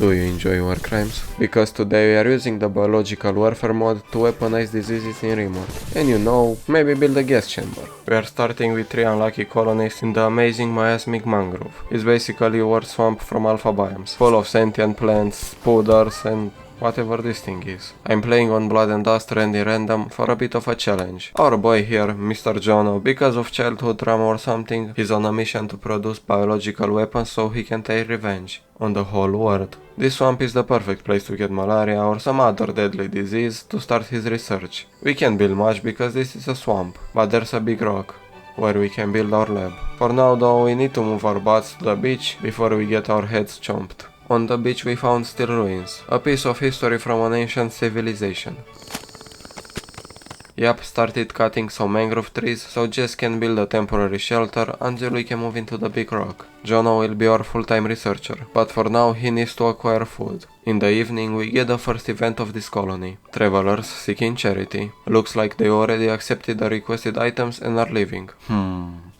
Do you enjoy war crimes? Because today we are using the biological warfare mod to weaponize diseases in RimWorld. And you know, maybe build a gas chamber. We are starting with 3 unlucky colonies in the amazing miasmic mangrove. It's basically a war swamp from alpha biomes, full of sentient plants, spooders and whatever this thing is. I'm playing on Blood and Dust Randy Random for a bit of a challenge. Our boy here, Mr. Jono, because of childhood trauma or something, he's on a mission to produce biological weapons so he can take revenge on the whole world. This swamp is the perfect place to get malaria or some other deadly disease to start his research. We can't build much because this is a swamp, but there's a big rock where we can build our lab. For now though, we need to move our butts to the beach before we get our heads chomped. On the beach we found steel ruins, a piece of history from an ancient civilization. Yap started cutting some mangrove trees so Jess can build a temporary shelter until we can move into the big rock. Jono will be our full-time researcher, but for now he needs to acquire food. In the evening we get the first event of this colony. Travelers seeking charity. Looks like they already accepted the requested items and are leaving.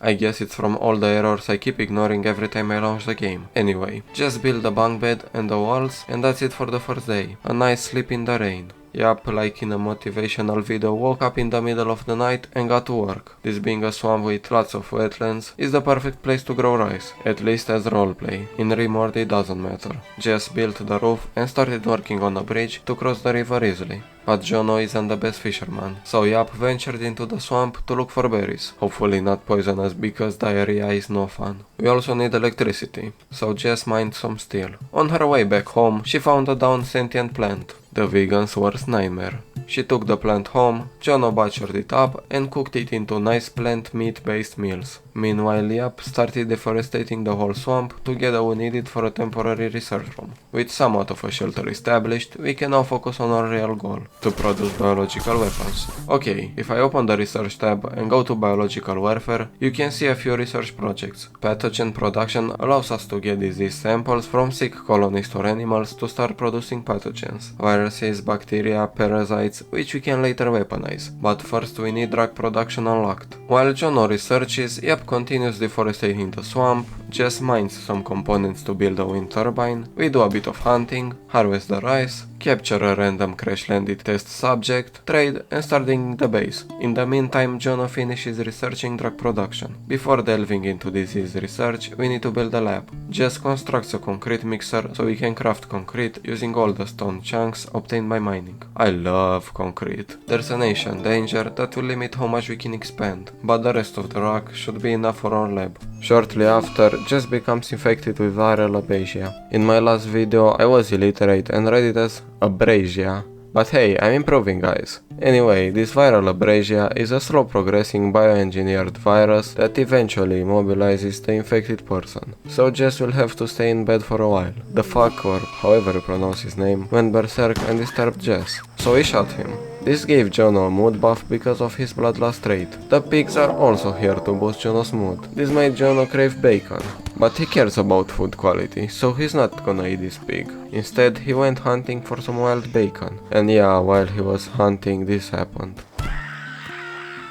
I guess it's from all the errors I keep ignoring every time I launch the game. Anyway, just build the bunk bed and the walls and that's it for the first day. A nice sleep in the rain. Yup, like in a motivational video, woke up in the middle of the night and got to work. This being a swamp with lots of wetlands is the perfect place to grow rice, at least as roleplay. In RimWorld it doesn't matter. Just built the roof and started working on a bridge to cross the river easily. But Jono isn't the best fisherman, so Yap ventured into the swamp to look for berries. Hopefully not poisonous because diarrhea is no fun. We also need electricity, so Jess mined some steel. On her way back home, she found a down sentient plant. The vegan's worst nightmare. She took the plant home, Jono butchered it up and cooked it into nice plant meat based meals. Meanwhile Yap started deforesting the whole swamp to get what we needed for a temporary research room. With somewhat of a shelter established, we can now focus on our real goal, to produce biological weapons. Okay, if I open the research tab and go to biological warfare, you can see a few research projects. Pathogen production allows us to get disease samples from sick colonies or animals to start producing pathogens. Viruses, bacteria, parasites, which we can later weaponize. But first we need drug production unlocked. While Jono researches, Yap continues deforesting the swamp, Jess mines some components to build a wind turbine, we do a bit of hunting, harvest the rice, capture a random crash-landed test subject, trade and start digging the base. In the meantime, Jono finishes researching drug production. Before delving into disease research, we need to build a lab. Jess constructs a concrete mixer so we can craft concrete using all the stone chunks obtained by mining. I love concrete. There's an ancient danger that will limit how much we can expand, but the rest of the rock should be enough for our lab. Shortly after, Jess becomes infected with viral abasia. In my last video, I was illiterate and read it as abrasia. But hey, I'm improving guys. Anyway, this viral abrasia is a slow progressing bioengineered virus that eventually immobilizes the infected person. So Jess will have to stay in bed for a while. The fuck, or however you pronounce his name, went berserk and disturbed Jess. So he shot him. This gave Jono a mood buff because of his bloodlust trait. The pigs are also here to boost Jono's mood. This made Jono crave bacon. But he cares about food quality, so he's not gonna eat this pig. Instead, he went hunting for some wild bacon. And yeah, while he was hunting, this happened.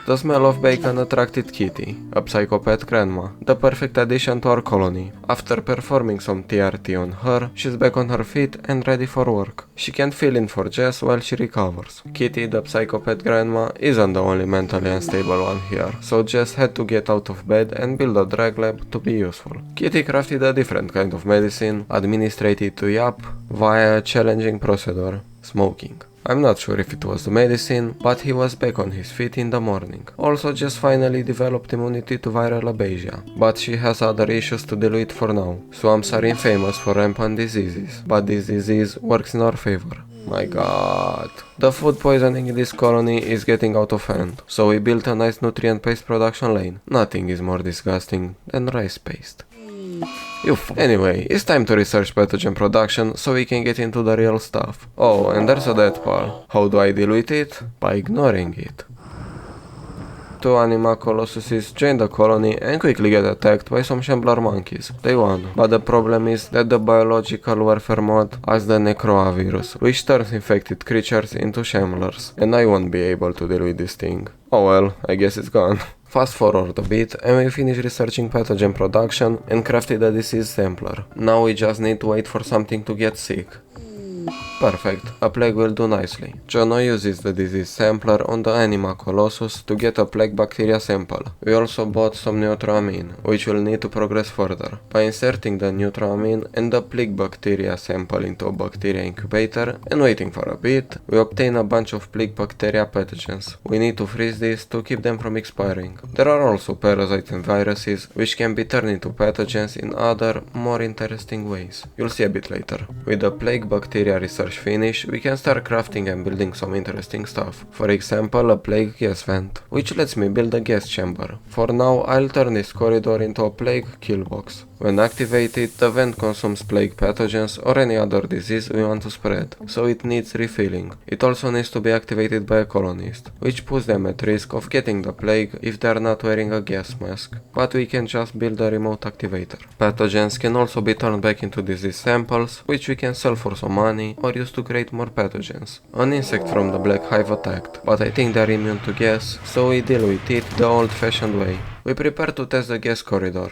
The smell of bacon attracted Kitty, a psychopath grandma, the perfect addition to our colony. After performing some TRT on her, she's back on her feet and ready for work. She can fill in for Jess while she recovers. Kitty, the psychopath grandma, isn't the only mentally unstable one here, so Jess had to get out of bed and build a drug lab to be useful. Kitty crafted a different kind of medicine, administered it to Yap via a challenging procedure, smoking. I'm not sure if it was the medicine, but he was back on his feet in the morning. Also Jess finally developed immunity to viral abasia, but she has other issues to deal with for now. Swamps are infamous for rampant diseases, but this disease works in our favor. My god. The food poisoning in this colony is getting out of hand, so we built a nice nutrient paste production lane. Nothing is more disgusting than rice paste. Anyway, it's time to research pathogen production so we can get into the real stuff. Oh, and there's a death pile. How do I deal with it? By ignoring it. 2 anima colossuses join the colony and quickly get attacked by some shambler monkeys. They won, but the problem is that the biological warfare mod has the necroa virus, which turns infected creatures into shamblers, and I won't be able to deal with this thing. Oh well, I guess it's gone. Fast forward a bit and we finish researching pathogen production and crafted a disease sampler. Now we just need to wait for something to get sick. Perfect, a plague will do nicely. Jono uses the disease sampler on the Anima Colossus to get a plague bacteria sample. We also bought some neutramine, which we'll need to progress further. By inserting the neutramine and the plague bacteria sample into a bacteria incubator and waiting for a bit, we obtain a bunch of plague bacteria pathogens. We need to freeze these to keep them from expiring. There are also parasites and viruses, which can be turned into pathogens in other, more interesting ways. You'll see a bit later. With the plague bacteria research finish, we can start crafting and building some interesting stuff. For example, a plague gas vent, which lets me build a gas chamber. For now, I'll turn this corridor into a plague kill box. When activated, the vent consumes plague pathogens or any other disease we want to spread, so it needs refilling. It also needs to be activated by a colonist, which puts them at risk of getting the plague if they are not wearing a gas mask, but we can just build a remote activator. Pathogens can also be turned back into disease samples, which we can sell for some money or use to create more pathogens. An insect from the Black Hive attacked, but I think they are immune to gas, so we deal with it the old-fashioned way. We prepare to test the gas corridor.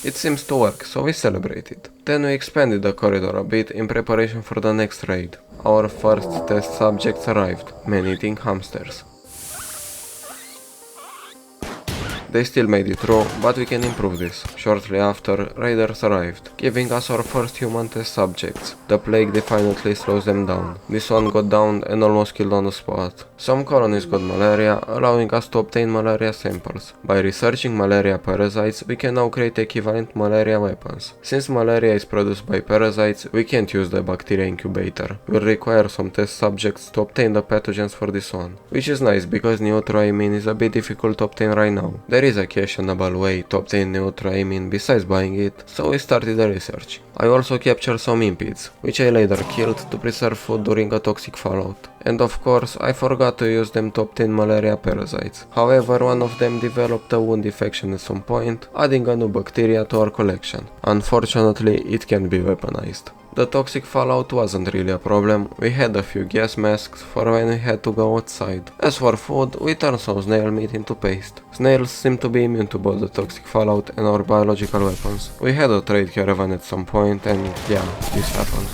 It seems to work, so we celebrated. Then we expanded the corridor a bit in preparation for the next raid. Our first test subjects arrived, man-eating hamsters. They still made it through, but we can improve this. Shortly after, raiders arrived, giving us our first human test subjects. The plague definitely slows them down. This one got downed and almost killed on the spot. Some colonies got malaria, allowing us to obtain malaria samples. By researching malaria parasites, we can now create equivalent malaria weapons. Since malaria is produced by parasites, we can't use the bacteria incubator. We'll require some test subjects to obtain the pathogens for this one. Which is nice because neutroamine is a bit difficult to obtain right now. There is a questionable way to obtain neutroamine besides buying it, so we started the research. I also captured some impids, which I later killed to preserve food during a toxic fallout. And of course, I forgot to use them to obtain malaria parasites. However, one of them developed a wound infection at some point, adding a new bacteria to our collection. Unfortunately, it can be weaponized. The toxic fallout wasn't really a problem, we had a few gas masks for when we had to go outside. As for food, we turned some snail meat into paste. Snails seem to be immune to both the toxic fallout and our biological weapons. We had a trade caravan at some point and yeah, this happened.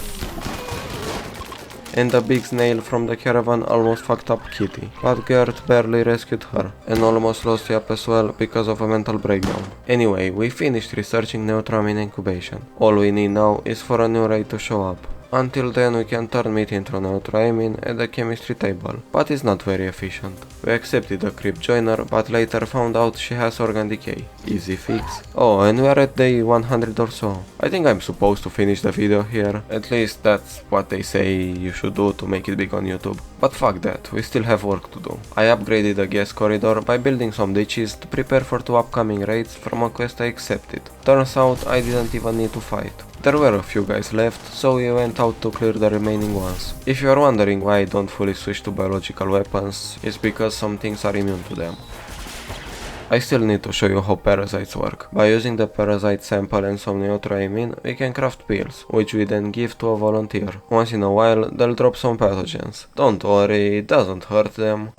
And the big snail from the caravan almost fucked up Kitty, but Gert barely rescued her, and almost lost Yap as well because of a mental breakdown. Anyway, we finished researching neutramine incubation. All we need now is for a new raid to show up. Until then we can turn meat into neutroamine at the chemistry table, but it's not very efficient. We accepted the creep joiner, but later found out she has organ decay. Easy fix. Oh, and we are at day 100 or so. I think I'm supposed to finish the video here, at least that's what they say you should do to make it big on YouTube. But fuck that, we still have work to do. I upgraded the gas corridor by building some ditches to prepare for 2 upcoming raids from a quest I accepted. Turns out I didn't even need to fight. There were a few guys left, so we went out to clear the remaining ones. If you are wondering why I don't fully switch to biological weapons, it's because some things are immune to them. I still need to show you how parasites work. By using the parasite sample and some neutroamine, we can craft pills, which we then give to a volunteer. Once in a while, they'll drop some pathogens. Don't worry, it doesn't hurt them.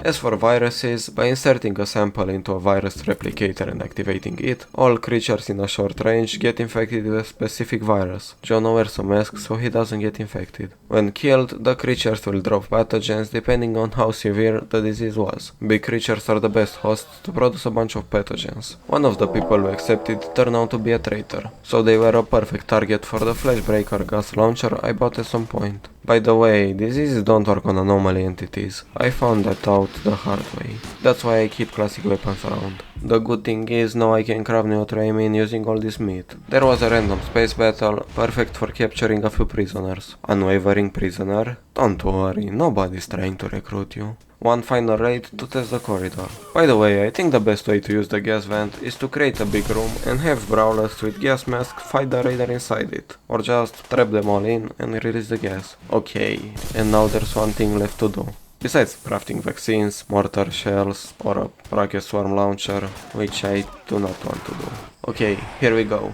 As for viruses, by inserting a sample into a virus replicator and activating it, all creatures in a short range get infected with a specific virus. Jono wears a mask so he doesn't get infected. When killed, the creatures will drop pathogens depending on how severe the disease was. Big creatures are the best hosts to produce a bunch of pathogens. One of the people who accepted turned out to be a traitor, so they were a perfect target for the flashbreaker gas launcher I bought at some point. By the way, diseases don't work on anomaly entities. I found that out the hard way. That's why I keep classic weapons around. The good thing is now I can craft neutroamine using all this meat. There was a random space battle, perfect for capturing a few prisoners. Unwavering prisoner? Don't worry, nobody's trying to recruit you. One final raid to test the corridor. By the way, I think the best way to use the gas vent is to create a big room and have brawlers with gas masks fight the raider inside it. Or just trap them all in and release the gas. Okay, and now there's one thing left to do. Besides crafting vaccines, mortar shells, or a rocket swarm launcher, which I do not want to do. Okay, here we go.